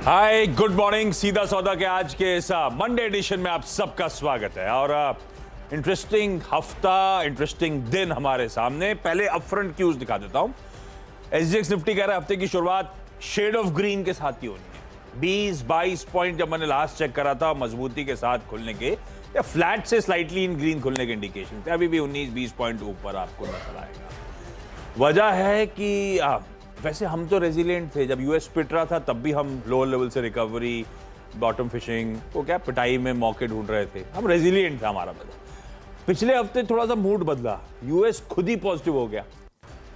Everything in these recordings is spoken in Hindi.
Hi good morning. सीधा सौदा के आज के इस मंडे एडिशन में आप सबका स्वागत है। और इंटरेस्टिंग हफ्ता, इंटरेस्टिंग दिन हमारे सामने। पहले अपफ्रंट क्यूज दिखा देता हूं। एसजीएक्स निफ्टी कह रहा है हफ्ते की शुरुआत शेड ऑफ ग्रीन के साथ ही होनी है। 20-22 पॉइंट जब मैंने लास्ट चेक करा था मजबूती के साथ खुलने के या फ्लैट से स्लाइटली इन ग्रीन खुलने के इंडिकेशन थे। अभी भी 19-20 पॉइंट ऊपर आपको नजर आएगा। वजह है कि वैसे हम तो रेजिलिएंट थे। जब यूएस पिट रहा था तब भी हम लोअर लेवल से रिकवरी, बॉटम फिशिंग, वो क्या पिटाई में मौके ढूंढ रहे थे। हम रेजिलिएंट था हमारा बदला। पिछले हफ्ते थोड़ा सा मूड बदला, यूएस खुद ही पॉजिटिव हो गया।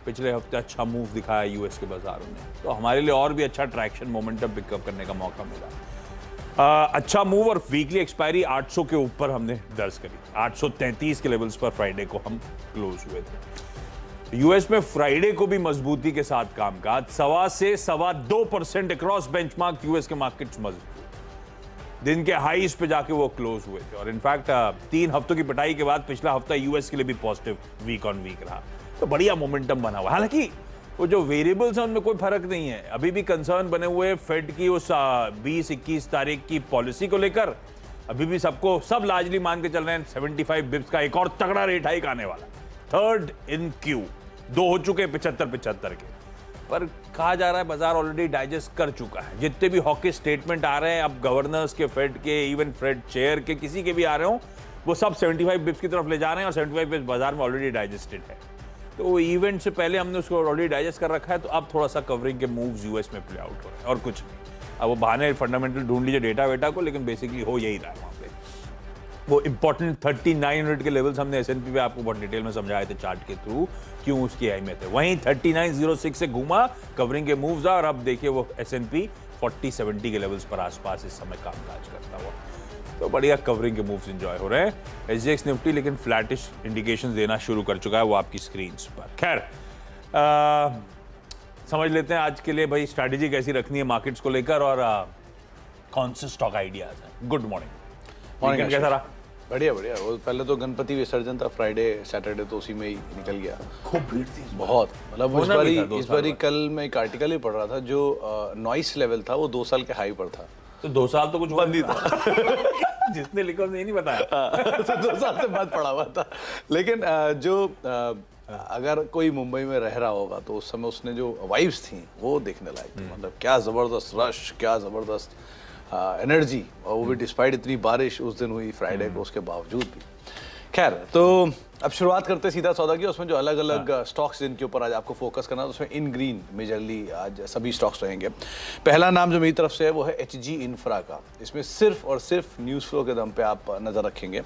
पिछले हफ्ते अच्छा मूव दिखाया यूएस के बाजारों में, तो हमारे लिए और भी अच्छा ट्रैक्शन मोमेंटम पिकअप करने का मौका मिला। अच्छा मूव और वीकली एक्सपायरी 800 के ऊपर हमने दर्ज करी। 833 के लेवल्स पर फ्राइडे को हम क्लोज हुए थे। यूएस में फ्राइडे को भी मजबूती के साथ कामकाज, 1.25 से 2.25% अक्रॉस बेंचमार्क यूएस के मार्केट्स मजबूत। दिन के हाईज पे जाके वो क्लोज हुए थे। और इनफैक्ट 3 हफ्तों की पिटाई के बाद पिछला हफ्ता यूएस के लिए भी पॉजिटिव वीक ऑन वीक रहा, तो बढ़िया मोमेंटम बना हुआ। हालांकि वो जो वेरिएबल्स हैं उनमें कोई फर्क नहीं है। अभी भी कंसर्न बने हुए फेड की उस 20-21 तारीख की पॉलिसी को लेकर। अभी भी सब लार्जली मान के चल रहे हैं 75 बिप्स का एक और तगड़ा रेट हाइक आने वाला। थर्ड इन क्यू, 2 हो चुके 75 के। पर कहा जा रहा है बाजार ऑलरेडी डाइजेस्ट कर चुका है। जितने भी हॉकिश स्टेटमेंट आ रहे हैं अब गवर्नर्स के, फेड के, इवन फेड चेयर के, किसी के भी आ रहे हो, वो सब 75 बिप्स की तरफ ले जा रहे हैं और 75 बिप्स बाजार में ऑलरेडी डाइजेस्टेड है। तो इवेंट से पहले हमने उसको ऑलरेडी डाइजेस्ट कर रखा है। तो अब थोड़ा सा कवरिंग के मूव्स यूएस में प्ले आउट हो रहे हैं और कुछ नहीं। अब वो बहाने फंडामेंटल ढूंढ लीजिए डेटा वेटा को, लेकिन बेसिकली हो यही रहा है वहाँ पे। वो इंपॉर्टेंट 3900 के लेवल्स हमने एसएनपी पे आपको बहुत डिटेल में समझाए थे चार्ट के थ्रू, क्यों उसकी अहमियत है। वहीं 3906 से घूमा, कवरिंग के मूव्स और अब देखिए वो एसएनपी 4070 के लेवल्स पर आसपास इस समय कामकाज करता हुआ। तो बढ़िया कवरिंग के मूव्स एंजॉय हो रहे हैं। एसजीएक्स निफ्टी लेकिन फ्लैटिश इंडिकेशंस देना शुरू कर चुका है, वो आपकी स्क्रीन पर। खैर समझ लेते हैं आज के लिए भाई स्ट्रैटेजी कैसी रखनी है मार्केट्स को लेकर और कौन से स्टॉक आइडियाज हैं। गुड मॉर्निंग, कैसा रहा? बढ़िया। वो पहले तो गणपति विसर्जन था फ्राइडे सैटरडे, तो उसी में ही निकल गया। खूब भीड़ थी बहुत, मतलब इस बारी कल मैं एक आर्टिकल ही पढ़ रहा था, जो नॉइस लेवल था वो 2 साल के हाई पर था। तो 2 साल तो कुछ बंद ही था। जिसने लिखा उसने नहीं बताया। तो 2 साल से बाद पड़ा हुआ था। लेकिन अगर कोई मुंबई में रह रहा होगा तो उस समय उसने जो वाइब्स थी वो देखने लायक थी। मतलब क्या जबरदस्त रश, क्या जबरदस्त एनर्जी, और वो भी डिस्पाइट इतनी बारिश उस दिन हुई फ्राइडे को, उसके बावजूद भी। खैर, तो अब शुरुआत करते सीधा सौदा की। उसमें जो अलग अलग स्टॉक्स जिनके ऊपर आज आपको फोकस करना है, उसमें इन ग्रीन मेजरली आज सभी स्टॉक्स रहेंगे। पहला नाम जो मेरी तरफ से है वो है एचजी इंफ्रा का। इसमें सिर्फ और सिर्फ न्यूज़ फ्लो के दम पे आप नज़र रखेंगे,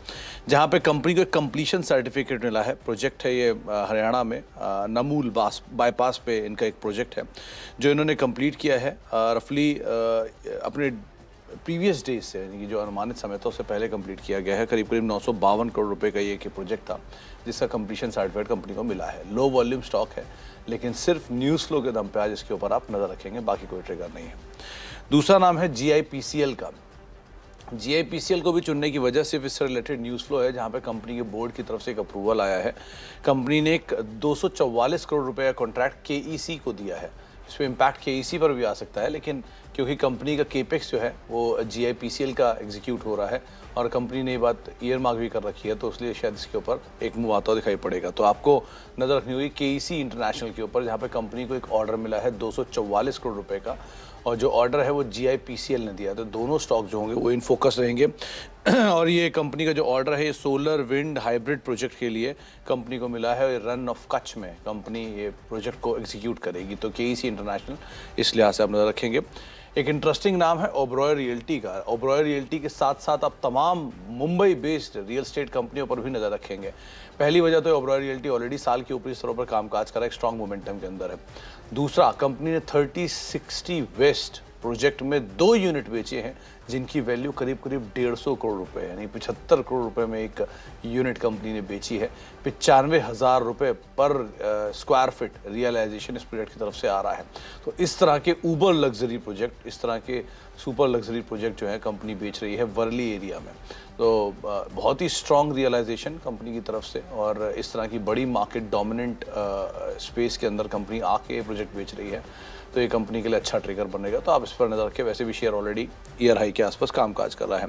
जहाँ पे कंपनी को एक कंप्लीशन सर्टिफिकेट मिला है। प्रोजेक्ट है ये हरियाणा में नमूल बाईपास पे इनका एक प्रोजेक्ट है जो इन्होंने कंप्लीट किया है रफली अपने प्रीवियस डेज से, यानी कि जो अनुमानित समय था उससे पहले कंप्लीट किया गया है। करीब 952 करोड़ रुपए का ये प्रोजेक्ट था जिसका कंप्लीशन सर्टिफिकेट कंपनी को मिला है। लो वॉल्यूम स्टॉक है, लेकिन सिर्फ न्यूज़ फ्लो के दम पे आज इसके ऊपर आप नज़र रखेंगे, बाकी कोई ट्रिगर नहीं है। दूसरा नाम है जीआईपीसीएल का। जीआईपीसीएल को भी चुनने की वजह सिर्फ इससे रिलेटेड न्यूज़ फ्लो है, जहाँ पे कंपनी के बोर्ड की तरफ से एक अप्रूवल आया है। कंपनी ने एक 244 करोड़ रुपए का कॉन्ट्रैक्ट केईसी को दिया है। इस पर इम्पैक्ट केईसी पर भी आ सकता है, लेकिन क्योंकि कंपनी का केपेक्स जो है वो जीआईपीसीएल का एग्जीक्यूट हो रहा है और कंपनी ने ये बात ईयर मार्क भी कर रखी है, तो इसलिए शायद इसके ऊपर एक मूव आता दिखाई पड़ेगा। तो आपको नज़र रखनी होगी केईसी इंटरनेशनल के ऊपर, जहाँ पे कंपनी को एक ऑर्डर मिला है 244 करोड़ रुपए का, और जो ऑर्डर है वो जीआईपीसीएल ने दिया। तो दोनों स्टॉक जो होंगे वो इन फोकस रहेंगे। और ये कंपनी का जो ऑर्डर है ये सोलर विंड हाइब्रिड प्रोजेक्ट के लिए कंपनी को मिला है। रन ऑफ कच्छ में कंपनी ये प्रोजेक्ट को एग्जीक्यूट करेगी। तो केईसी इंटरनेशनल इस लिहाज से आप नज़र रखेंगे। एक इंटरेस्टिंग नाम है ओबरॉय रियल्टी का। ओबरॉय रियल्टी के साथ साथ आप तमाम मुंबई बेस्ड रियल एस्टेट कंपनियों पर भी नज़र रखेंगे। पहली वजह तो ओबरॉय रियल्टी ऑलरेडी साल के ऊपरी स्तरों पर कामकाज कर रहा है, एक स्ट्रॉन्ग मोमेंटम के अंदर है। दूसरा, कंपनी ने 3060 वेस्ट प्रोजेक्ट में 2 यूनिट बेचे हैं जिनकी वैल्यू करीब 150 करोड़ रुपए, यानी 75 करोड़ रुपए में एक यूनिट कंपनी ने बेची है। 95,000 रुपये पर स्क्वायर फीट रियलाइजेशन इस प्रोजेक्ट की तरफ से आ रहा है। तो इस तरह के ऊबर लग्जरी प्रोजेक्ट, इस तरह के सुपर लग्जरी प्रोजेक्ट जो है कंपनी बेच रही है वर्ली एरिया में। तो बहुत ही स्ट्रॉन्ग रियलाइजेशन कंपनी की तरफ से, और इस तरह की बड़ी मार्केट डोमिनेंट स्पेस के अंदर कंपनी आके ये प्रोजेक्ट बेच रही है, तो ये कंपनी के लिए अच्छा ट्रिगर बनेगा। तो आप इस पर नज़र रखें। वैसे भी शेयर ऑलरेडी ईयर हाई के आसपास कामकाज कर रहा है।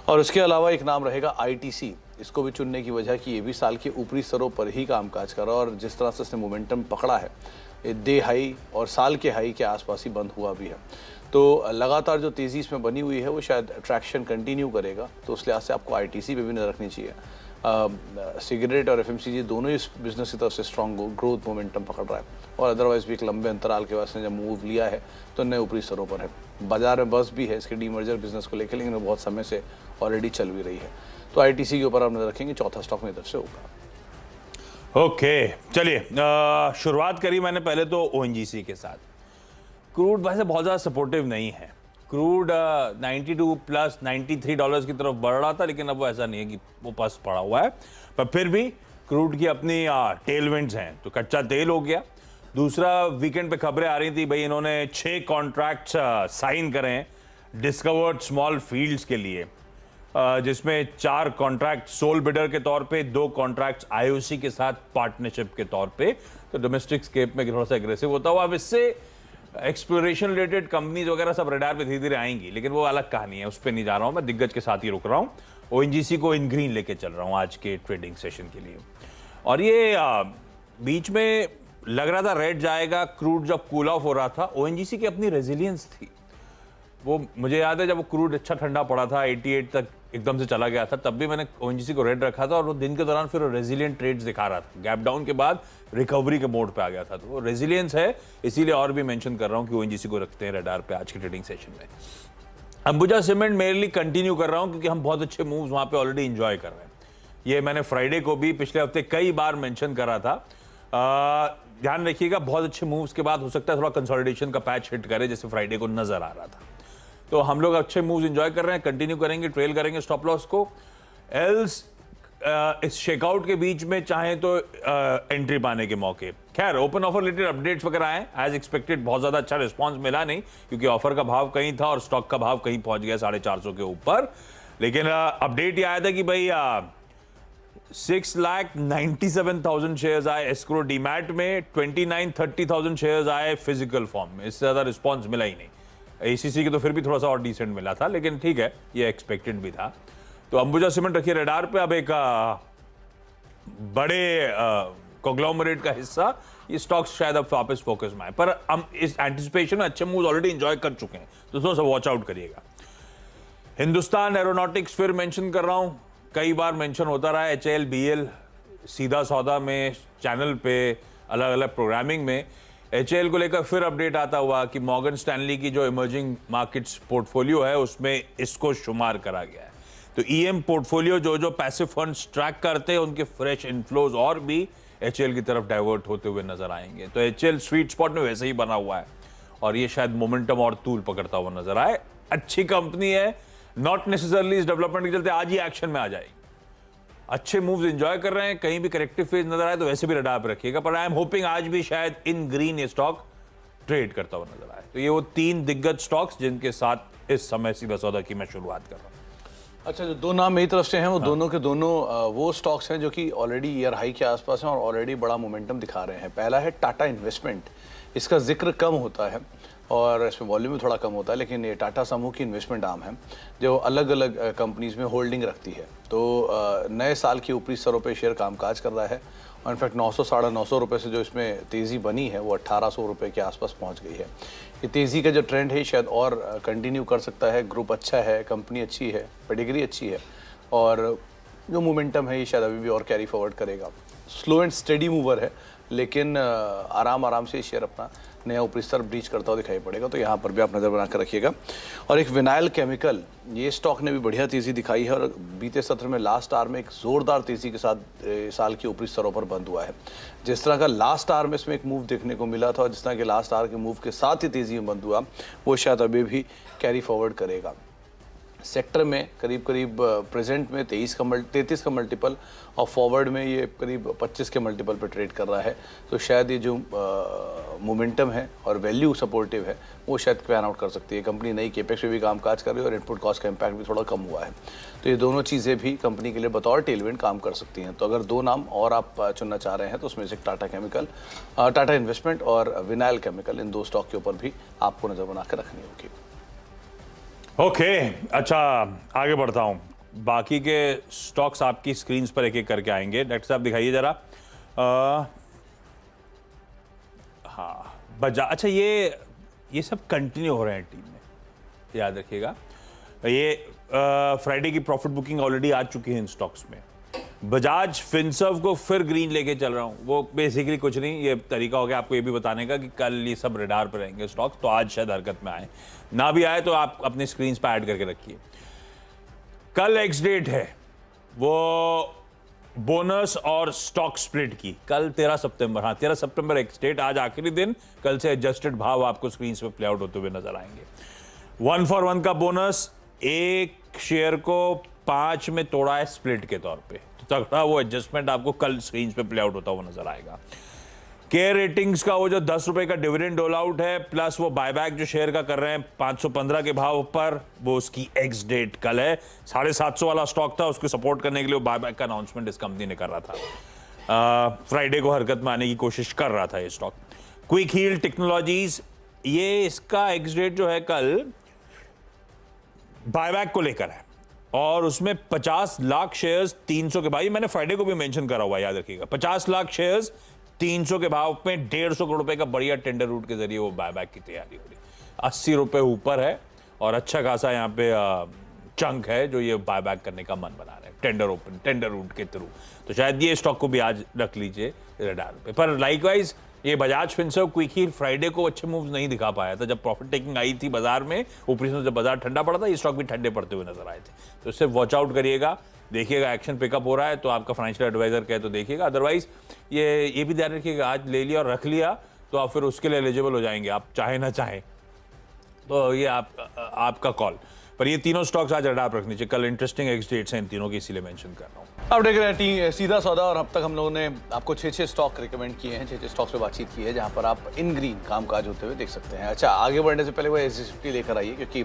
और उसके अलावा एक नाम रहेगा ITC। इसको भी चुनने की वजह कि ये भी साल के ऊपरी स्तरों पर ही कामकाज कर रहा है, और जिस तरह से इसने मोमेंटम पकड़ा है, ये डे हाई और साल के हाई के आसपास ही बंद हुआ भी है। तो लगातार जो तेज़ी इसमें बनी हुई है वो शायद ट्रैक्शन कंटिन्यू करेगा। तो उस लिहाज से आपको ITC पे भी नज़र रखनी चाहिए। सिगरेट और FMCG दोनों ही इस बिजनेस की तरफ से स्ट्रॉन्ग ग्रोथ मोमेंटम पकड़ रहा है, और अदरवाइज भी एक लंबे अंतराल के बाद जब मूव लिया है तो नए ऊपरी स्तरों पर है। बाजार में बस भी है इसके डीमर्जर बिजनेस को लेकर, लेकिन वो बहुत समय से ऑलरेडी चल भी रही है। तो ITC के ऊपर आप नजर रखेंगे। चौथा स्टॉक मेरी तरफ से होगा। ओके, चलिए शुरुआत करी मैंने पहले तो ONGC के साथ। क्रूड वैसे बहुत ज़्यादा सपोर्टिव नहीं है। क्रूड 92 प्लस $93 की तरफ बढ़ रहा था, लेकिन अब वो ऐसा नहीं है कि वो पास पड़ा हुआ है, पर फिर भी क्रूड की अपनी टेलविंड्स हैं। तो कच्चा तेल हो गया। दूसरा, वीकेंड पे खबरें आ रही थी भाई इन्होंने 6 कॉन्ट्रैक्ट्स साइन करे हैं डिस्कवर्ड स्मॉल फील्ड्स के लिए, जिसमें 4 कॉन्ट्रैक्ट सोल बिडर के तौर पे, 2 कॉन्ट्रैक्ट्स IOC के साथ पार्टनरशिप के तौर पे। तो डोमेस्टिक स्केप में थोड़ा सा एग्रेसिव होता हुआ अब इससे एक्सप्लोरेशन रिलेटेड कंपनीज वगैरह सब रडार पे धीरे धीरे आएंगी, लेकिन वो अलग कहानी है, उस पर नहीं जा रहा हूं मैं। दिग्गज के साथ ही रुक रहा हूं। ONGC को इन ग्रीन लेके चल रहा हूं आज के ट्रेडिंग सेशन के लिए। और ये बीच में लग रहा था रेड जाएगा, क्रूड जब कूल ऑफ हो रहा था। ONGC की अपनी रेजिलियंस थी। वो मुझे याद है जब वो क्रूड अच्छा ठंडा पड़ा था, 88 तक एकदम से चला गया था, तब भी मैंने ONGC को रेड रखा था, और वो दिन के दौरान फिर रेजिलियंट ट्रेड्स दिखा रहा था। गैप डाउन के बाद रिकवरी के मोड पे आ गया था। तो वो रेजिलियंस है, इसीलिए और भी मेंशन कर रहा हूं कि ONGC को रखते हैं रडार पे आज के ट्रेडिंग सेशन में। अंबुजा सीमेंट मेरे लिए कंटिन्यू कर रहा हूं, क्योंकि हम बहुत अच्छे मूव्स वहां पे ऑलरेडी एंजॉय कर रहे हैं। ये मैंने फ्राइडे को भी पिछले हफ्ते कई बार मेंशन करा था। ध्यान रखिएगा, बहुत अच्छे मूव्स के बाद हो सकता है थोड़ा कंसोलिडेशन का पैच हिट करे, जैसे फ्राइडे को नजर आ रहा था। तो हम लोग अच्छे मूव्स एंजॉय कर रहे हैं, कंटिन्यू करेंगे, ट्रेल करेंगे स्टॉप लॉस को। एल्स इस शेकआउट के बीच में चाहें तो एंट्री पाने के मौके। खैर, ओपन ऑफर रिलेटेड अपडेट्स वगैरह आए, एज एक्सपेक्टेड बहुत ज्यादा अच्छा रिस्पांस मिला नहीं, क्योंकि ऑफर का भाव कहीं था और स्टॉक का भाव कहीं पहुंच गया 450 के ऊपर। लेकिन अपडेट ये आया था कि भाई 6,97,000 शेयर्स आए एस्क्रो डीमैट में, 29,30,000 शेयर्स आए फिजिकल फॉर्म में। इससे ज्यादा रिस्पॉन्स मिला ही नहीं। ACC के तो फिर भी थोड़ा सा और डिसेंट मिला था, लेकिन ठीक है, ये एक्सपेक्टेड भी था। तो अंबुजा सीमेंट रखिए रडार पे। अब एक बड़े कॉन्ग्लोमरेट का हिस्सा, ये स्टॉक्स शायद अब वापस फोकस में आए, पर हम इस एंटिसिपेशन में अच्छे मूव्स ऑलरेडी एंजॉय कर चुके हैं, तो थोड़ा सा वॉच आउट करिएगा। हिंदुस्तान एरोनॉटिक्स फिर मेंशन कर रहा हूं, कई बार मेंशन होता रहा है। HAL BL सीधा सौदा में, चैनल पे, अलग अलग प्रोग्रामिंग में HAL को लेकर फिर अपडेट आता हुआ कि मॉर्गन स्टैनली की जो इमर्जिंग मार्केट्स पोर्टफोलियो है उसमें इसको शुमार करा गया है। तो EM पोर्टफोलियो जो पैसिव फंड्स ट्रैक करते हैं, उनके फ्रेश इनफ्लोज और भी HAL की तरफ डाइवर्ट होते हुए नजर आएंगे। तो HAL स्वीट स्पॉट में वैसे ही बना हुआ है, और ये शायद मोमेंटम और तूल पकड़ता हुआ नजर आए। अच्छी कंपनी है, नॉट नेसेसरली इस डेवलपमेंट के चलते आज ही एक्शन में आ जाएगी। अच्छे मूव्स एंजॉय कर रहे हैं, कहीं भी करेक्टिव फेज नजर आए तो वैसे भी रडार पे रखिएगा, पर आई एम होपिंग आज भी शायद इन ग्रीन ये स्टॉक ट्रेड करता हुआ नजर आए। तो ये वो 3 दिग्गज स्टॉक्स जिनके साथ इस समय सीधा सौदा की मैं शुरुआत कर रहा हूं। अच्छा, जो 2 नाम मेरी तरफ से हैं वो दोनों के दोनों वो स्टॉक्स हैं जो कि ऑलरेडी ईयर हाई के आसपास हैं और ऑलरेडी बड़ा मोमेंटम दिखा रहे हैं। पहला है टाटा इन्वेस्टमेंट। इसका जिक्र कम होता है और इसमें वॉल्यूम भी थोड़ा कम होता है, लेकिन ये टाटा समूह की इन्वेस्टमेंट आर्म है जो अलग अलग कंपनीज में होल्डिंग रखती है। तो नए साल के ऊपरी स्तरों पे शेयर कामकाज कर रहा है, और इनफैक्ट 900 साढ़े 900 रुपये से जो इसमें तेज़ी बनी है वो 1800 रुपये के आसपास पहुंच गई है। ये तेज़ी का जो ट्रेंड है शायद और कंटिन्यू कर सकता है। ग्रुप अच्छा है, कंपनी अच्छी है, पेडिग्री अच्छी है, और जो मोमेंटम है ये शायद अभी भी और कैरी फॉरवर्ड करेगा। स्लो एंड स्टेडी मूवर है, लेकिन आराम आराम से शेयर अपना नया ऊपरी स्तर ब्रीच करता हुआ दिखाई पड़ेगा। तो यहाँ पर भी आप नज़र बनाकर रखिएगा। और एक विनाइल केमिकल, ये स्टॉक ने भी बढ़िया तेज़ी दिखाई है और बीते सत्र में लास्ट आवर में एक ज़ोरदार तेज़ी के साथ साल के ऊपरी स्तरों पर बंद हुआ है। जिस तरह का लास्ट आवर में इसमें एक मूव देखने को मिला था और जिस तरह के लास्ट आवर के मूव के साथ ही तेज़ी में बंद हुआ, वो शायद अभी भी कैरी फॉरवर्ड करेगा। सेक्टर में करीब करीब प्रेजेंट में 33 का मल्टीपल और फॉरवर्ड में ये करीब 25 के मल्टीपल पे ट्रेड कर रहा है। तो शायद ये जो मोमेंटम है और वैल्यू सपोर्टिव है वो शायद पैन आउट कर सकती है। कंपनी नई केपेक्स पे भी काम काज कर रही है और इनपुट कॉस्ट का इम्पैक्ट भी थोड़ा कम हुआ है। तो ये दोनों चीज़ें भी कंपनी के लिए बतौर टेलविंड काम कर सकती हैं। तो अगर दो नाम और आप चुनना चाह रहे हैं तो उसमें से टाटा केमिकल, टाटा इन्वेस्टमेंट और विनाइल केमिकल, इन दो स्टॉक के ऊपर भी आपको नज़र बना के रखनी होगी। ओके अच्छा, आगे बढ़ता हूं। बाकी के स्टॉक्स आपकी स्क्रीन पर एक एक करके आएंगे। डॉक्टर साहब दिखाइए जरा। हाँ, बजाज। अच्छा, ये सब कंटिन्यू हो रहे हैं टीम में, याद रखिएगा। ये फ्राइडे की प्रॉफिट बुकिंग ऑलरेडी आ चुकी है इन स्टॉक्स में। बजाज फिनसर्व को फिर ग्रीन लेके चल रहा हूं। वो बेसिकली कुछ नहीं, ये तरीका हो गया आपको ये भी बताने का कि कल ये सब रडार पर रहेंगे स्टॉक्स, तो आज शायद हरकत में आए, ना भी आए तो आप अपने स्क्रीन पर ऐड करके रखिए। कल एक्स डेट है वो बोनस और स्टॉक स्प्लिट की, कल 13 सितंबर। हाँ, 13 सितंबर एक्स डेट, आज आखिरी दिन। कल से एडजस्टेड भाव आपको स्क्रीन पे प्ले आउट होते हुए नजर आएंगे। 1 for 1 का बोनस एक शेयर को 5 में तोड़ा है स्प्लिट के तौर पे, तो तगड़ा वो एडजस्टमेंट आपको कल स्क्रीन पे प्ले आउट होता हुआ नजर आएगा। केयर रेटिंग्स का वो जो 10 रुपए का डिविडेंड डोल आउट है, प्लस वो बायबैक जो शेयर का कर रहे हैं 515 के भाव पर, वो उसकी एक्स डेट कल है। 750 वाला स्टॉक था, उसको सपोर्ट करने के लिए बायबैक का अनाउंसमेंट इस कंपनी ने कर रहा था। फ्राइडे को हरकत में आने की कोशिश कर रहा था ये स्टॉक। क्विक हील टेक्नोलॉजीज, ये इसका एक्स डेट जो है कल बायबैक को लेकर है और उसमें 50 लाख शेयर्स 300 के भाई, मैंने फ्राइडे को भी मेंशन करा हुआ, याद रखिएगा। 50 लाख शेयर्स 300 के भाव में 150 करोड़ रुपए का बढ़िया टेंडर रूट के जरिए वो बायबैक की तैयारी हो रही। 80 रुपए ऊपर है और अच्छा खासा यहाँ पे चंक है जो ये बायबैक करने का मन बना रहे हैं टेंडर रूट के थ्रू। तो शायद ये स्टॉक को भी आज रख लीजिए रडार पे। पर लाइकवाइज ये बजाज फिनसर्व क्विक हील फ्राइडे को अच्छे मूव्स नहीं दिखा पाया था। जब प्रॉफिट टेकिंग आई थी बाजार में, ऊपरी से जब बाजार ठंडा पड़ा था, ये स्टॉक भी ठंडे पड़ते हुए नजर आए थे। तो इससे वॉच आउट करिएगा, देखिएगा एक्शन पिकअप हो रहा है तो आपका फाइनेंशियल एडवाइजर कहे तो देखिएगा। अदरवाइज ये भी ध्यान रखिएगा, आज ले लिया और रख लिया तो आप फिर उसके लिए एलिजिबल हो जाएंगे, आप चाहे ना चाहें। तो ये आपका कॉल। पर ये तीनों स्टॉक्स आज रडार पर रखनी चाहिए। कल इंटरेस्टिंग एक्स डेट्स हैं इन तीनों की, इसीलिए मेंशन कर रहा हूँ। अब देख रहे हैं सीधा सौदा, और अब तक हम लोगों ने आपको 6 स्टॉक रिकमेंड किए हैं, 6 स्टॉक्स पे बातचीत की है, जहां पर आप इन ग्रीन कामकाज होते हुए देख सकते हैं। अच्छा, आगे बढ़ने से पहले वो एस50 लेकर आइए, क्योंकि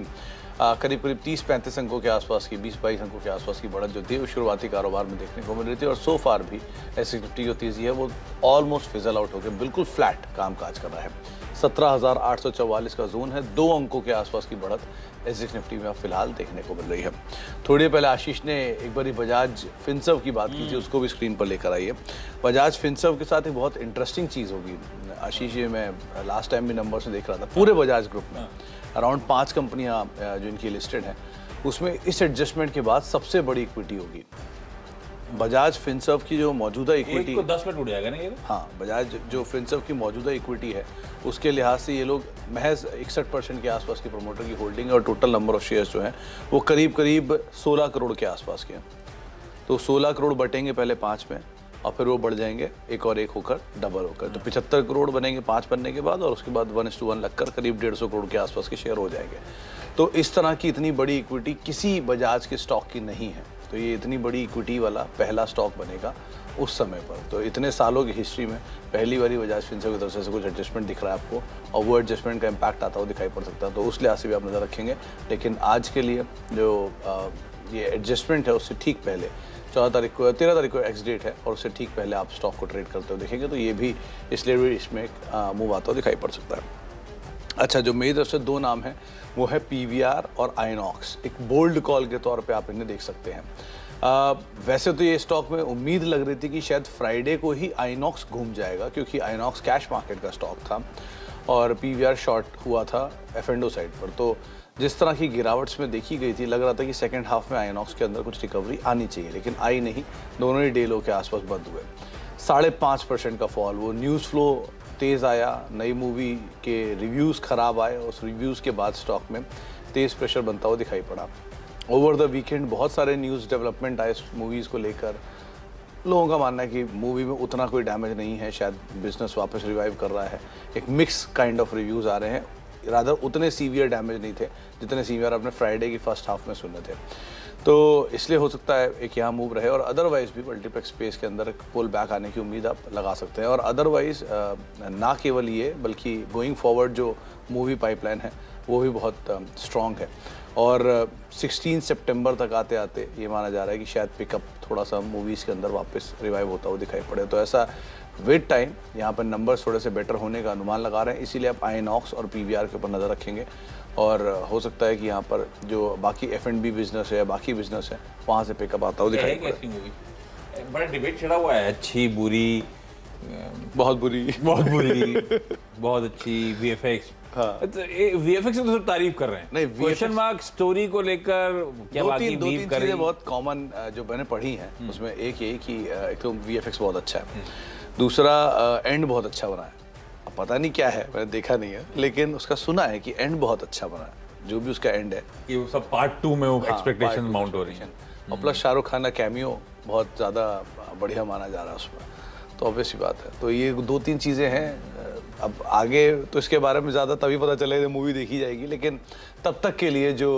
करीब करीब 30-35 अंकों के आसपास की, 20-22 अंकों के आसपास की बढ़त जो थी वो शुरुआती कारोबार में देखने को मिल रही थी। और सो फार भी एस50 जो तेज़ी है वो ऑलमोस्ट फिजल आउट होकर बिल्कुल फ्लैट कामकाज कर रहा है। 17,844 का जोन है, 2 अंकों के आसपास की बढ़त एसएक्स निफ्टी में अब फिलहाल देखने को मिल रही है। थोड़ी देर पहले आशीष ने एक बार बजाज फिनसर्व की बात की थी, उसको भी स्क्रीन पर लेकर आइए। बजाज फिनसर्व के साथ एक बहुत इंटरेस्टिंग चीज़ होगी आशीष, ये मैं लास्ट टाइम भी नंबर से देख रहा था, पूरे बजाज ग्रुप में अराउंड 5 कंपनियां जो इनकी लिस्टेड हैं, उसमें इस एडजस्टमेंट के बाद सबसे बड़ी इक्विटी होगी। बजाज फिनसर्व की जो मौजूदा इक्विटी 10 में टूट जाएगा ना ये। हाँ, बजाज जो फिनसर्व की मौजूदा इक्विटी है उसके लिहाज से ये लोग महज 61% के आसपास की प्रमोटर की होल्डिंग है और टोटल नंबर ऑफ शेयर्स जो हैं वो करीब करीब 16 करोड़ के आसपास के हैं। तो 16 करोड़ बटेंगे पहले 5 में और फिर वो बढ़ जाएंगे एक और एक होकर डबल होकर, तो 75 करोड़ बनेंगे 5 बनने के बाद, और उसके बाद 1:1 लगकर करीब 150 करोड़ के आसपास के शेयर हो जाएंगे। तो इस तरह की इतनी बड़ी इक्विटी किसी बजाज के स्टॉक की नहीं है, तो ये इतनी बड़ी इक्विटी वाला पहला स्टॉक बनेगा उस समय पर। तो इतने सालों की हिस्ट्री में पहली बार बजाज फिनसर्व की तरफ से कुछ एडजस्टमेंट दिख रहा है आपको, और वो एडजस्टमेंट का इम्पैक्ट आता हुआ दिखाई पड़ सकता है, तो उस लिहाज से भी आप नज़र रखेंगे। लेकिन आज के लिए जो ये एडजस्टमेंट है उससे ठीक पहले 13 तारीख को एक्स डेट है और उससे ठीक पहले आप स्टॉक को ट्रेड करते हुए देखेंगे, तो ये भी इसलिए भी इसमें मूव आता हुआ दिखाई पड़ सकता है। अच्छा, जो मेरी तरफ से 2 नाम हैं वो है पीवीआर और आइनॉक्स। एक बोल्ड कॉल के तौर पे आप इन्हें देख सकते हैं। वैसे तो ये स्टॉक में उम्मीद लग रही थी कि शायद फ्राइडे को ही आइनॉक्स घूम जाएगा, क्योंकि आइनॉक्स कैश मार्केट का स्टॉक था और पीवीआर शॉर्ट हुआ था एफएनडो साइड पर। तो जिस तरह की गिरावट्स में देखी गई थी, लग रहा था कि सेकेंड हाफ में आइनॉक्स के अंदर कुछ रिकवरी आनी चाहिए, लेकिन आई नहीं। दोनों ही डे लो के आसपास बंद हुए। 5.5% का फॉल, वो न्यूज़ फ्लो तेज़ आया, नई मूवी के रिव्यूज़ ख़राब आए, उस रिव्यूज़ के बाद स्टॉक में तेज़ प्रेशर बनता हुआ दिखाई पड़ा। ओवर द वीकेंड बहुत सारे न्यूज़ डेवलपमेंट आए मूवीज़ को लेकर। लोगों का मानना है कि मूवी में उतना कोई डैमेज नहीं है, शायद बिजनेस वापस रिवाइव कर रहा है। एक मिक्स काइंड ऑफ रिव्यूज़ आ रहे हैं। रादर उतने सीवियर डैमेज नहीं थे जितने सीवियर आपने फ्राइडे की फर्स्ट हाफ में सुने थे। तो इसलिए हो सकता है एक यहाँ मूव रहे, और अदरवाइज भी मल्टीप्लेक्स स्पेस के अंदर पुल बैक आने की उम्मीद आप लगा सकते हैं। और अदरवाइज ना केवल ये बल्कि गोइंग फॉरवर्ड जो मूवी पाइपलाइन है वो भी बहुत स्ट्रॉन्ग है, और 16 सितंबर तक आते आते ये माना जा रहा है कि शायद पिकअप थोड़ा सा मूवीज़ के अंदर वापस रिवाइव होता हुआ दिखाई पड़े। तो ऐसा वेट टाइम यहाँ पर नंबर्स थोड़े से बेटर होने का अनुमान लगा रहे हैं, इसीलिए आप आइनॉक्स और पीवीआर के ऊपर नज़र रखेंगे, और हो सकता है कि यहाँ पर जो बाकी F&B बिजनेस है या बाकी बिजनेस है वहाँ से पिकअप आता हुआ दिखाई पड़े। बड़ा डिबेट छिड़ा हुआ है, अच्छी बुरी, बहुत बुरी, बहुत बुरी, बहुत अच्छी, VFX। हाँ। VFX से तो सब तारीफ कर रहे हैं, नहीं क्वेश्चन मार्क स्टोरी को लेकर क्या बाकी दो तीन चीजें बहुत कॉमन जो मैंने पढ़ी हैं उसमें एक यही कि एक तो VFX बहुत अच्छा है, दूसरा एंड बहुत अच्छा बना है। अब पता नहीं क्या है, मैंने देखा नहीं है, लेकिन उसका सुना है कि एंड बहुत अच्छा बना है, जो भी उसका एंड है कि वो सब पार्ट 2 में वो एक्सपेक्टेशन माउंट हो रही है, और प्लस शाहरुख खान का कैमियो बहुत ज़्यादा बढ़िया माना जा रहा है उसमें, तो ऑब्वियस ही बात है। तो ये 2-3 चीज़ें हैं। अब आगे तो इसके बारे में ज़्यादा तभी पता चलेगा जब मूवी देखी जाएगी, लेकिन तब तक के लिए जो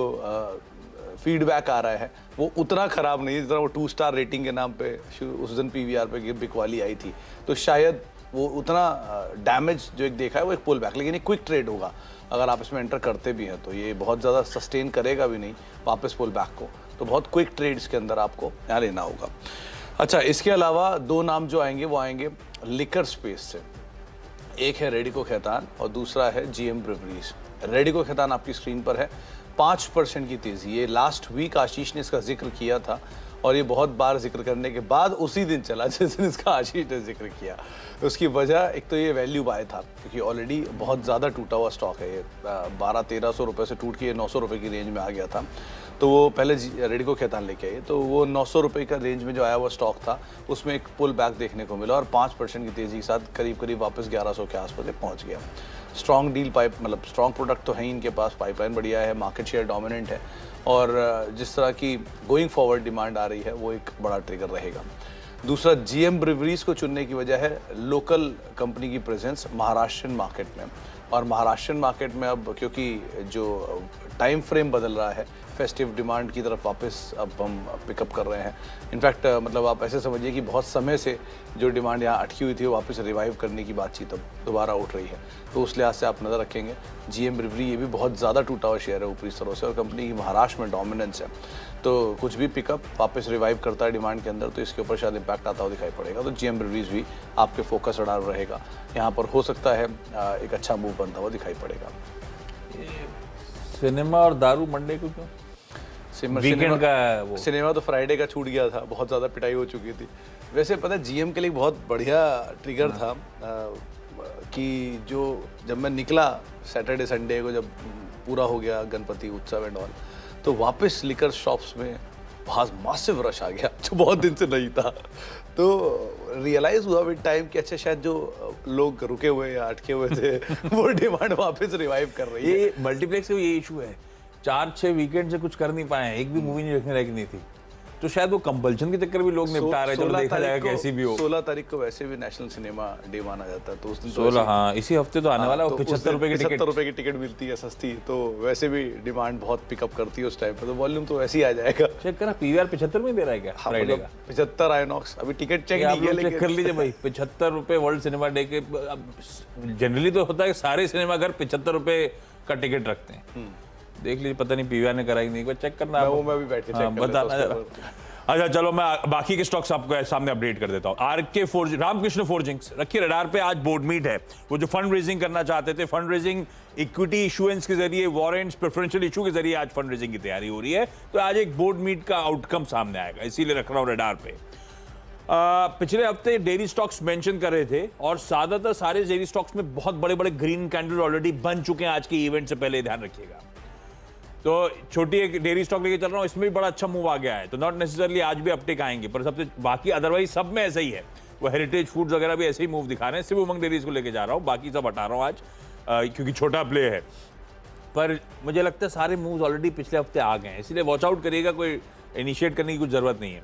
फीडबैक आ रहा है वो उतना ख़राब नहीं है जितना वो 2 स्टार रेटिंग के नाम पे उस दिन PVR पे बिकवाली आई थी। तो शायद वो उतना डैमेज जो एक देखा है वो एक पुल बैक, लेकिन एक क्विक ट्रेड होगा अगर आप इसमें एंटर करते भी हैं, तो ये बहुत ज़्यादा सस्टेन करेगा भी नहीं वापस पुल बैक को, तो बहुत क्विक ट्रेड्स के अंदर आपको यहाँ लेना होगा। अच्छा, इसके अलावा 2 नाम जो आएंगे वो आएंगे लिकर स्पेस से, एक है रेडिको खैतान और दूसरा है GM ब्रिवरीज। रेडिको खैतान आपकी स्क्रीन पर है, 5% की तेज़ी। ये लास्ट वीक आशीष ने इसका जिक्र किया था, और ये बहुत बार जिक्र करने के बाद उसी दिन चला जिस दिन इसका आशीष ने जिक्र किया। उसकी वजह एक तो ये वैल्यू बाय था, क्योंकि ऑलरेडी बहुत ज़्यादा टूटा हुआ स्टॉक है, ये 1200-1300 रुपये से टूट के ये 900 रुपये की रेंज में आ गया था। तो वो पहले रेडिको खैतान लेके आए, तो वो 900 रुपये का रेंज में जो आया हुआ स्टॉक था उसमें एक पुल बैक देखने को मिला, और 5% की तेज़ी के साथ करीब करीब वापस 1100 के आसपास पहुँच गया। स्ट्रॉन्ग डील पाइप, मतलब स्ट्रॉन्ग प्रोडक्ट तो है ही इनके पास, पाइपलाइन बढ़िया है, मार्केट शेयर डोमिनेंट है, और जिस तरह की गोइंग फॉरवर्ड डिमांड आ रही है वो एक बड़ा ट्रिगर रहेगा। दूसरा, GM ब्रिवरीज को चुनने की वजह है लोकल कंपनी की प्रेजेंस महाराष्ट्रियन मार्केट में, और महाराष्ट्रियन मार्केट में अब क्योंकि जो टाइम फ्रेम बदल रहा है, फेस्टिव डिमांड की तरफ वापस अब हम पिकअप कर रहे हैं। इनफैक्ट मतलब आप ऐसे समझिए कि बहुत समय से जो डिमांड यहाँ अटकी हुई थी वो वापस रिवाइव करने की बातचीत अब दोबारा उठ रही है, तो उस लिहाज से आप नज़र रखेंगे। GM ब्रिवरी ये भी बहुत ज़्यादा टूटा हुआ शेयर है ऊपरी स्तरों से, और कंपनी की महाराष्ट्र में डोमिनेंस है, तो कुछ भी पिकअप वापस रिवाइव करता है डिमांड के अंदर तो इसके ऊपर शायद इम्पैक्ट आता हुआ दिखाई पड़ेगा। तो GM ब्रिवरीज भी आपके फोकस अडार रहेगा, यहाँ पर हो सकता है एक अच्छा मूव बनता हुआ दिखाई पड़ेगा। सिनेमा और दारू मंडे को क्यों? वीकेंड का वो सिनेमा तो फ्राइडे का छूट गया था, बहुत ज़्यादा पिटाई हो चुकी थी। वैसे पता है GM के लिए बहुत बढ़िया ट्रिगर था कि जो जब मैं निकला सैटरडे संडे को, जब पूरा हो गया गणपति उत्सव एंड ऑल, तो वापस लिकर शॉप्स में बहुत मासिव रश आ गया जो बहुत दिन से नहीं था। तो रियलाइज़ हुआ विद टाइम कि अच्छा शायद जो लोग रुके हुए या अटके हुए थे वो डिमांड वापस रिवाइव कर रही है। ये मल्टीप्लेक्स का ये इशू है, 4-6 वीकेंड से कुछ कर नहीं पाए हैं, एक भी मूवी नहीं देखने लायक नहीं थी, तो शायद वो कंपल्शन के चक्कर भी लोग निपटा रहे हैं। चलो देखा जाएगा कैसी भी हो। 16 तारीख को वैसे भी नेशनल सिनेमा डे माना जाता है, तो उस दिन 16, हाँ इसी हफ्ते तो आने वाला है। 75 रुपए की टिकट, 75 रुपए की टिकट मिलती है सस्ती, तो वैसे भी डिमांड बहुत पिकअप करती है उस टाइम पे, तो वॉल्यूम तो वैसे ही आ जाएगा। चेक करा PVR 75 में दे रहा है क्या फ्राइडे का? 75 आइनॉक्स अभी टिकट चेक नहीं किया, चेक कर लीजिए भाई। 75 रुपए वर्ल्ड सिनेमा डे के। जनरली तो होता है सारे सिनेमाघर 75 रुपए का टिकट रखते हैं, देख लीजिए पता नहीं PVR ने कराई नहीं, चेक करना। वो मैं भी बैठ के चेक बताना जरा। अच्छा चलो मैं बाकी के स्टॉक्स आपको सामने अपडेट कर देता हूँ। RK फोर्जिंग, रामकृष्ण फोर्जिंग्स रखिए रडार पे। आज बोर्ड मीट है, वो जो फंड रेजिंग करना चाहते थे, फंड रेजिंग इक्विटी इशुएंस के जरिए, वारंट्स, प्रेफरेंशियल इशू के जरिए आज फंड रेजिंग की तैयारी हो रही है, तो आज एक बोर्ड मीट का आउटकम सामने आएगा, इसीलिए रख रहा हूँ रडार पे। पिछले हफ्ते डेयरी स्टॉक्स मेंशन कर रहे थे, और ज्यादातर सारे डेयरी स्टॉक्स में बहुत बड़े बड़े ग्रीन कैंडल ऑलरेडी बन चुके हैं आज के इवेंट से पहले, ध्यान रखिएगा। तो छोटी एक डेयरी स्टॉक लेके चल रहा हूं, इसमें भी बड़ा अच्छा मूव आ गया है, तो नॉट नेसेसरली आज भी अपटेक आएंगे, पर सबसे बाकी अदरवाइज सब में ऐसा ही है। वो हेरिटेज फूड्स वगैरह भी ऐसे ही मूव दिखा रहे हैं, सिर्फ उमंग डेयरीज को लेके जा रहा हूं, बाकी सब हटा रहा हूं आज क्योंकि छोटा प्ले है। पर मुझे लगता है सारे मूव्स ऑलरेडी पिछले हफ्ते आ गए हैं, इसलिए वॉच आउट करिएगा, कोई इनिशिएट करने की कुछ जरूरत नहीं है।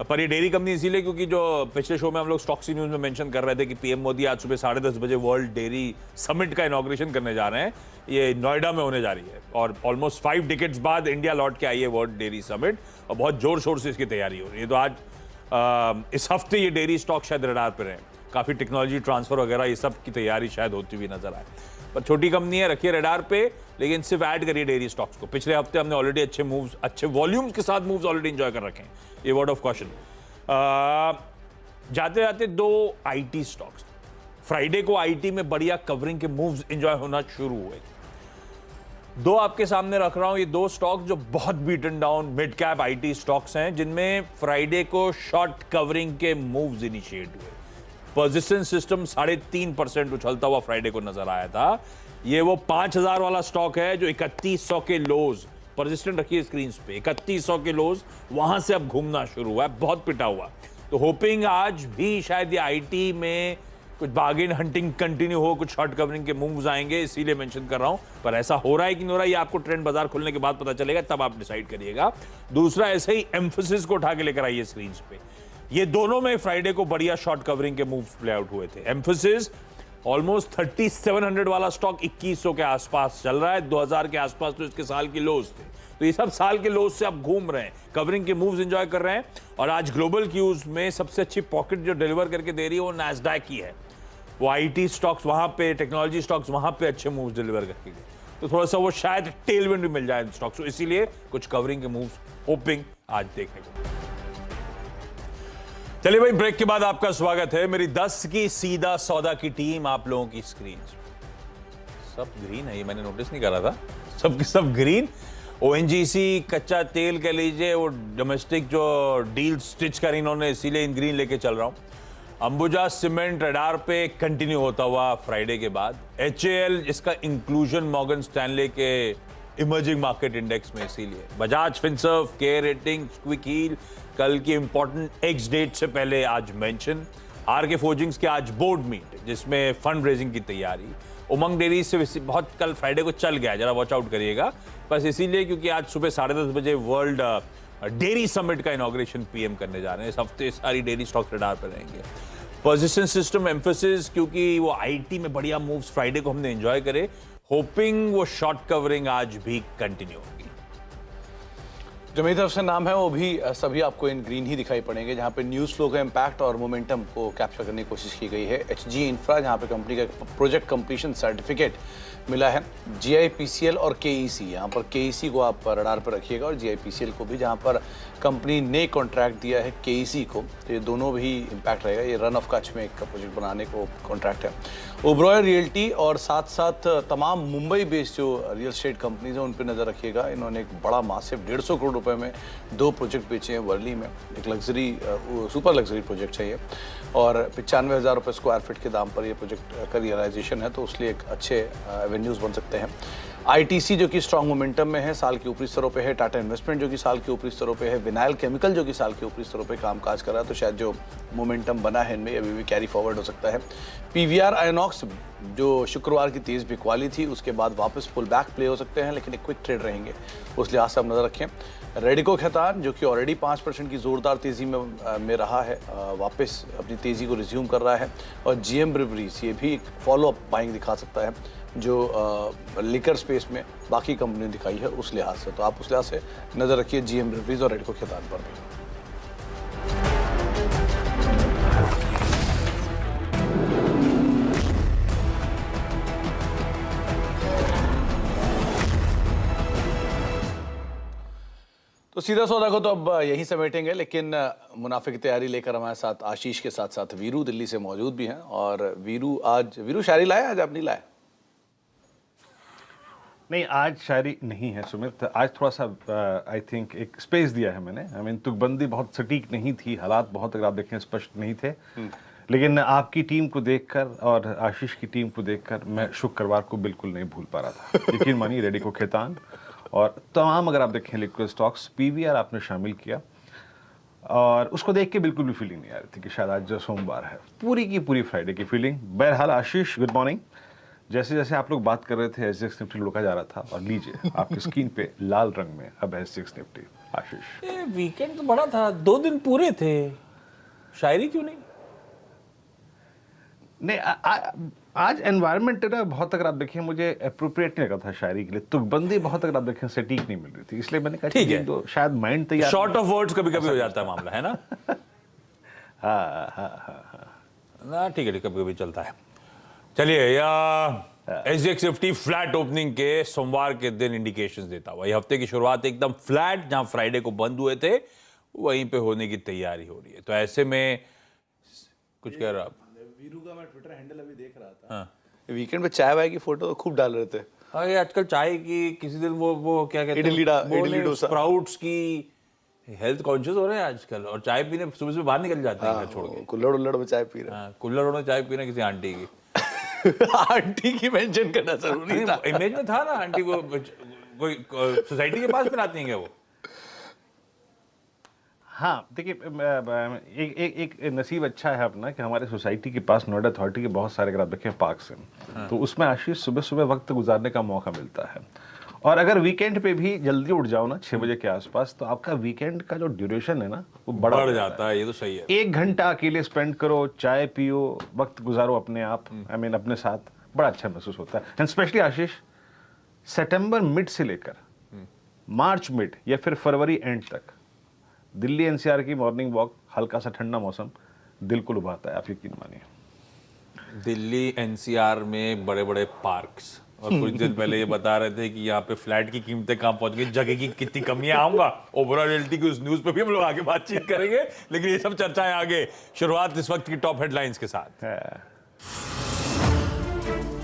पर ये डेयरी कंपनी इसीलिए क्योंकि जो पिछले शो में हम लोग स्टॉक्सी न्यूज में मेंशन कर रहे थे कि पीएम मोदी आज सुबह 10:30 बजे वर्ल्ड डेयरी समिट का इनॉग्रेशन करने जा रहे हैं। ये नोएडा में होने जा रही है और ऑलमोस्ट 5 डिकेड्स बाद इंडिया लौट के आई है वर्ल्ड डेयरी समिट और बहुत जोर शोर से इसकी तैयारी हो रही है। तो आज इस हफ्ते ये डेयरी स्टॉक शायद रडार पर रहे, काफी टेक्नोलॉजी ट्रांसफर वगैरह ये सब की तैयारी शायद होती हुई नजर आए। पर छोटी कंपनी है, रखिए रडार पे, लेकिन सिर्फ ऐड करिए डेयरी स्टॉक्स को। पिछले हफ्ते हमने ऑलरेडी अच्छे मूव्स, अच्छे वॉल्यूम्स के साथ मूव्स ऑलरेडी एंजॉय कर रखे हैं, ये वर्ड ऑफ कॉशन। जाते जाते 2 आईटी स्टॉक्स, फ्राइडे को आईटी में बढ़िया कवरिंग के मूव्स एंजॉय होना शुरू हुए। 2 आपके सामने रख रहा हूं, ये 2 स्टॉक्स जो बहुत beaten down mid cap IT stocks हैं, जिनमें फ्राइडे को शॉर्ट कवरिंग के मूव्स इनिशिएट हुए। पर्सिस्टेंट सिस्टम 3.5% उछलता हुआ फ्राइडे को नजर आया था। ये वो 5000 वाला स्टॉक है जो 3100 के लोज, पर्सिस्टेंट रखिए स्क्रीन पे, 3100 के लोज वहां से अब घूमना शुरू हुआ है, बहुत पिटा हुआ। तो होपिंग आज भी शायद ये आईटी में कुछ बार्गेन हंटिंग कंटिन्यू हो, कुछ शॉर्ट कवरिंग के मूव्स आएंगे, इसीलिए मेंशन कर रहा हूं। पर ऐसा हो रहा है कि नहीं हो रहा है, ये आपको ट्रेंड बाजार खुलने के बाद पता चलेगा, तब आप डिसाइड करिएगा। दूसरा, ऐसे ही एम्फोसिस को उठा के लेकर आइए स्क्रीन पे। ये दोनों में फ्राइडे को बढ़िया शॉर्ट कवरिंग के मूव्स प्ले आउट हुए थे। एम्फोसिस ऑलमोस्ट 3700 वाला स्टॉक 2100 के आसपास चल रहा है, 2000 के आसपास तो इसके साल के लोज थे। तो ये सब साल के लोज से आप घूम रहे हैं, कवरिंग के मूव्स एंजॉय कर रहे हैं। और आज ग्लोबल क्यूज में सबसे अच्छी पॉकेट जो डिलीवर करके दे रही है वो नैस्डैक की है। वो आईटी स्टॉक्स वहां पे, टेक्नोलॉजी स्टॉक्स वहां पे अच्छे मूव्स डिलीवर करके गए, तो थोड़ा सा वो शायद टेलविंड भी मिल जाए इन स्टॉक्स को, इसीलिए कुछ कवरिंग के मूव्स होपिंग आज देखने को। चलिए भाई, ब्रेक के बाद आपका स्वागत है। मेरी 10 की सीधा सौदा की टीम आप लोगों की स्क्रीन सब ग्रीन है, ये मैंने नोटिस नहीं करा था, सब सब ग्रीन। ओएनजीसी कच्चा तेल कह लीजिए, वो डोमेस्टिक जो डील स्टिच कर इन्होंने, इसीलिए इन ग्रीन लेके चल रहा हूं। अंबुजा सीमेंट रडार पे कंटिन्यू होता हुआ फ्राइडे के बाद। HAL, इसका इंक्लूजन मॉर्गन स्टैनले के इमर्जिंग मार्केट इंडेक्स में, इसीलिए। बजाज फिनसर्व, केयर रेटिंग, क्विक हील, कल की इंपॉर्टेंट एक्स डेट से पहले आज मेंशन। आरके फोर्जिंग्स के आज बोर्ड मीट, जिसमें फंड रेजिंग की तैयारी। उमंग डेयरी से बहुत कल फ्राइडे को चल गया, जरा वॉच आउट करिएगा, बस इसीलिए क्योंकि आज सुबह 10:30 बजे वर्ल्ड डेयरी समिट का इनॉग्रेशन पीएम करने जा रहे हैं। इस हफ्ते सारी डेयरी स्टॉक रडार पर रहेंगे। पर्सिस्टेंट सिस्टम, एम्फोसिस, क्योंकि वो आईटी में बढ़िया मूव्स फ्राइडे को हमने एंजॉय करे, होपिंग वो शॉर्ट कवरिंग आज भी कंटिन्यू होगी। जो मेरी तरफ से नाम है वो भी सभी आपको इन ग्रीन ही दिखाई पड़ेंगे, जहाँ पे न्यूज़ फ्लो का इम्पैक्ट और मोमेंटम को कैप्चर करने की कोशिश की गई है। HG इंफ्रा, जहाँ पे कंपनी का प्रोजेक्ट कंप्लीशन सर्टिफिकेट मिला है। GIPCL और KEC, यहाँ पर KEC को आप रडार पर रखिएगा और GIPCL को भी, जहाँ पर कंपनी ने कॉन्ट्रैक्ट दिया है KEC को, तो ये दोनों भी इम्पैक्ट रहेगा। ये रन ऑफ कच्छ में एक प्रोजेक्ट बनाने को कॉन्ट्रैक्ट है। ओबरॉय रियल्टी और साथ साथ तमाम मुंबई बेस्ड जो रियल एस्टेट कंपनीज हैं उन पर नज़र रखिएगा। इन्होंने एक बड़ा मासिव 150 करोड़ रुपए में 2 प्रोजेक्ट बेचे हैं वर्ली में। एक लग्जरी, सुपर लग्जरी प्रोजेक्ट है ये, और 95,000 रुपये स्क्वायर फीट के दाम पर ये प्रोजेक्ट का रियलाइजेशन है, तो उसलिए एक अच्छे एवेन्यूज बन सकते हैं। ITC जो कि स्ट्रॉन्ग मोमेंटम में है, साल के ऊपरी स्तरों पे है। टाटा इन्वेस्टमेंट जो कि साल के ऊपरी स्तरों पे है। विनाइल केमिकल जो कि साल के ऊपरी स्तरों पे कामकाज कर रहा है, तो शायद जो मोमेंटम बना है इनमें अभी भी कैरी फॉरवर्ड हो सकता है। PVR आयनॉक्स जो शुक्रवार की तेज़ बिकवाली थी, उसके बाद वापस पुल बैक प्ले हो सकते हैं, लेकिन एक क्विक ट्रेड रहेंगे, उस लिहाज से आप नज़र रखें। रेडिको खैतान जो कि ऑलरेडी 5% की ज़ोरदार तेज़ी में रहा है, वापस अपनी तेज़ी को रिज्यूम कर रहा है। और GM ब्रिवरीज, ये भी एक फॉलो अप बाइंग दिखा सकता है, जो लिकर स्पेस में बाकी कंपनी दिखाई है उस लिहाज से, तो आप उस लिहाज से नज़र रखिए GM ब्रिवरीज और रेडिको खैतान पर भी। तो सीधा सौदा को तो अब यहीं समेटेंगे, लेकिन मुनाफे की तैयारी लेकर हमारे साथ आशीष के साथ साथ वीरू दिल्ली से मौजूद भी हैं। और वीरू शायरी लाए, आज आप नहीं लाए? नहीं, आज शायरी नहीं है सुमित। आज थोड़ा सा आई थिंक एक स्पेस दिया है मैंने। आई मीन तुकबंदी बहुत सटीक नहीं थी, हालात बहुत, अगर आप देखें, स्पष्ट नहीं थे। लेकिन आपकी टीम को देखकर और आशीष की टीम को देखकर मैं शुक्रवार को बिल्कुल नहीं भूल पा रहा था। यकीन मानिए, रेडिको खैतान और तमाम, अगर आप देखें लिक्विड स्टॉक्स, PVR आपने शामिल किया, और उसको देख के बिल्कुल भी फीलिंग नहीं आ रही थी कि शायद आज जो सोमवार है, पूरी की पूरी फ्राइडे की फीलिंग। बहरहाल आशीष, गुड मॉर्निंग। जैसे जैसे आप लोग बात कर रहे थे, SGX निफ्टी लुढ़का जा रहा था, और लीजिए आपकी स्क्रीन पे लाल रंग में अब SGX निफ्टी आशीष? ये वीकेंड तो बड़ा था, 2 दिन पूरे थे, शायरी क्यों नहीं? नहीं, आज एनवायरनमेंट ना बहुत, अगर आप देखें, मुझे अप्रोप्रिएट नहीं लगा था शायरी के लिए। तुकबंदी बहुत, अगर आप देखें, सटीक नहीं मिल रही थी, इसलिए मैंने कहा ठीक है, तो शायद माइंड तैयार। शॉर्ट ऑफ वर्ड्स कभी कभी हो जाता है मामला, है ना? हाँ, ना ठीक है, कभी कभी चलता है। चलिए, या SGX निफ्टी फ्लैट ओपनिंग के सोमवार के दिन इंडिकेशंस देता हुआ, ये हफ्ते की शुरुआत एकदम फ्लैट, जहां फ्राइडे को बंद हुए थे वहीं पे होने की तैयारी हो रही है। तो ऐसे में कुछ कह रहा आप? वीरू का मैं ट्विटर हैंडल अभी देख रहा था। हाँ, वीकेंड पे चाय वाय की फोटो तो खूब डाल रहे थे। हाँ, ये आजकल चाय की, किसी दिन वो क्या कहते इडली डोसा, स्प्राउट्स की, हेल्थ कॉन्शियस हो रहे हैं आजकल, और चाय पीने सुबह सुबह बाहर निकल जाते हैं घर छोड़ के। कुल्हड़ उल्लड़ में चाय पी रहे। हाँ, कुल्हड़ में चाय पीना किसी आंटी की। आंटी की मेंशन करना जरूरी था। इमेज में था ना, आंटी को कोई सोसाइटी के पास बनाती हैं क्या वो? हाँ, देखिए, एक नसीब अच्छा है अपना कि हमारे सोसाइटी के पास नोएडा अथॉरिटी के बहुत सारे, अगर आप देखें, पार्क्स हैं। तो उसमें आशीष सुबह सुबह वक्त गुजारने का मौका मिलता है। और अगर वीकेंड पे भी जल्दी उठ जाओ ना 6 बजे के आसपास, तो आपका वीकेंड का जो ड्यूरेशन है ना, वो बढ़ जाता है। ये तो सही है। 1 घंटा अकेले स्पेंड करो, चाय पियो, वक्त गुजारो अपने आप, अपने साथ, बड़ा अच्छा महसूस होता है। And specially Ashish, September mid से लेकर मार्च मिड या फिर फरवरी एंड तक दिल्ली NCR की मॉर्निंग वॉक, हल्का सा ठंडा मौसम दिल को लुभाता है, आप यकीन मानिए। दिल्ली NCR में बड़े बड़े पार्क्स, और कुछ दिन पहले ये बता रहे थे कि यहाँ पे फ्लैट की कीमतें कहाँ पहुंच गई, जगह की कितनी कमियां। आऊंगा ओबरा रियल्टी की उस न्यूज पे भी हम लोग आगे बातचीत करेंगे, लेकिन ये सब चर्चाएं आगे। शुरुआत इस वक्त की टॉप हेडलाइंस के साथ।